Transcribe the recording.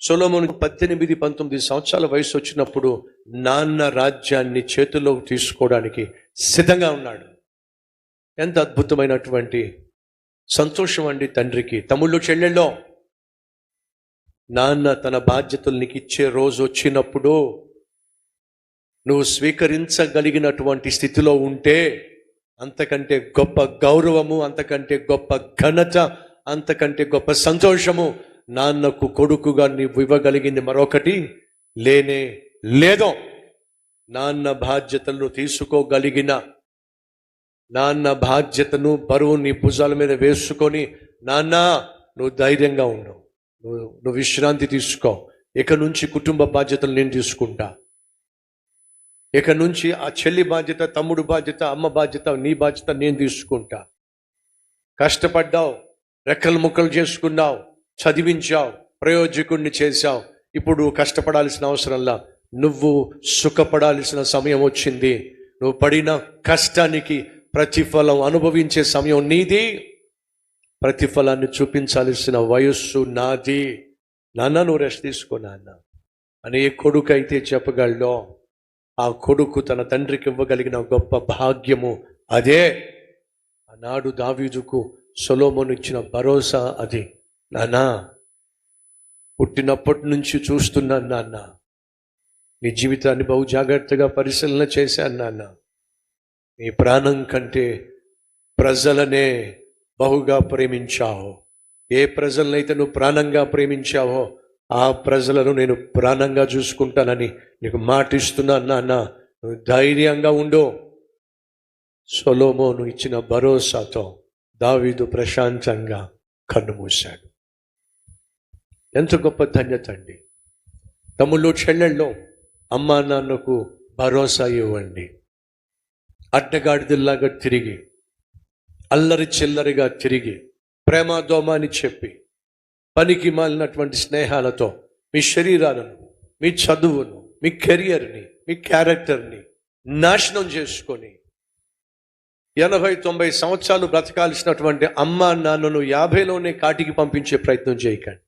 సొలొమోనుకు 18-19 సంవత్సరాల వయసు వచ్చినప్పుడు నాన్న రాజ్యాన్ని చేతుల్లోకి తీసుకోవడానికి సిద్ధంగా ఉన్నాడు. ఎంత అద్భుతమైనటువంటి సంతోషం అండి తండ్రికి. తమ్ముళ్ళు చెల్లెళ్ళో, నాన్న తన బాధ్యతలు నీకు ఇచ్చే రోజు వచ్చినప్పుడు నువ్వు స్వీకరించగలిగినటువంటి స్థితిలో ఉంటే అంతకంటే గొప్ప గౌరవము, అంతకంటే గొప్ప ఘనత, అంతకంటే గొప్ప సంతోషము నాన్నకు కొడుకుగా నీవు ఇవ్వగలిగింది మరొకటి లేనే లేదో. నాన్న బాధ్యతలను తీసుకోగలిగిన, నాన్న బాధ్యతను బరువు నీ భుజాల మీద వేసుకొని, నాన్న నువ్వు ధైర్యంగా ఉండవు, నువ్వు విశ్రాంతి తీసుకో, ఇక నుంచి కుటుంబ బాధ్యతలు నేను తీసుకుంటా, ఇక నుంచి ఆ చెల్లి బాధ్యత, తమ్ముడు బాధ్యత, అమ్మ బాధ్యత, నీ బాధ్యత నేను తీసుకుంటా. కష్టపడ్డావు, రెక్కలు ముక్కలు చేసుకున్నావు, చదివించావు, ప్రయోజకుడిని చేశావు. ఇప్పుడు కష్టపడాల్సిన అవసరంలా, నువ్వు సుఖపడాల్సిన సమయం వచ్చింది. నువ్వు పడిన కష్టానికి ప్రతిఫలం అనుభవించే సమయం నీది. ప్రతిఫలాన్ని చూపించాల్సిన వయస్సు నాది. నాన్న నువ్వు రెస్ట్ తీసుకో నాన్న అని ఏ కొడుకు అయితే చెప్పగలడో, ఆ కొడుకు తన తండ్రికి ఇవ్వగలిగిన గొప్ప భాగ్యము అదే. ఆనాడు దావీదుకు సొలొమోను ఇచ్చిన భరోసా అది. నాన్న, పుట్టినప్పటి నుంచి చూస్తున్నాను నాన్న, నీ జీవితాన్ని బహు జాగ్రత్తగా పరిశీలన చేశాను నాన్న. నీ ప్రాణం కంటే ప్రజలనే బహుగా ప్రేమించావు. ఏ ప్రజలనైతే నువ్వు ప్రాణంగా ప్రేమించావో ఆ ప్రజలను నేను ప్రాణంగా చూసుకుంటానని నీకు మాటిస్తున్నాను నాన్న, నువ్వు ధైర్యంగా ఉండు. సొలొమోను ఇచ్చిన భరోసాతో దావీదు ప్రశాంతంగా కన్నుమూశాడు. ఎంత గొప్ప ధన్యత అండి. తమ్ముళ్ళు చెల్లెళ్ళు, అమ్మా నాన్నకు భరోసా ఇవ్వండి. అడ్డగాడిదల్లాగా తిరిగి, అల్లరి చిల్లరిగా తిరిగి, ప్రేమ దోమ అని చెప్పి, పనికి మాలినటువంటి స్నేహాలతో మీ శరీరాలను, మీ చదువును, మీ కెరియర్ని, మీ క్యారెక్టర్ని నాశనం చేసుకొని 80-90 సంవత్సరాలు బ్రతకాల్సినటువంటి అమ్మా నాన్నను 50లోనే కాటికి పంపించే ప్రయత్నం చేయకండి.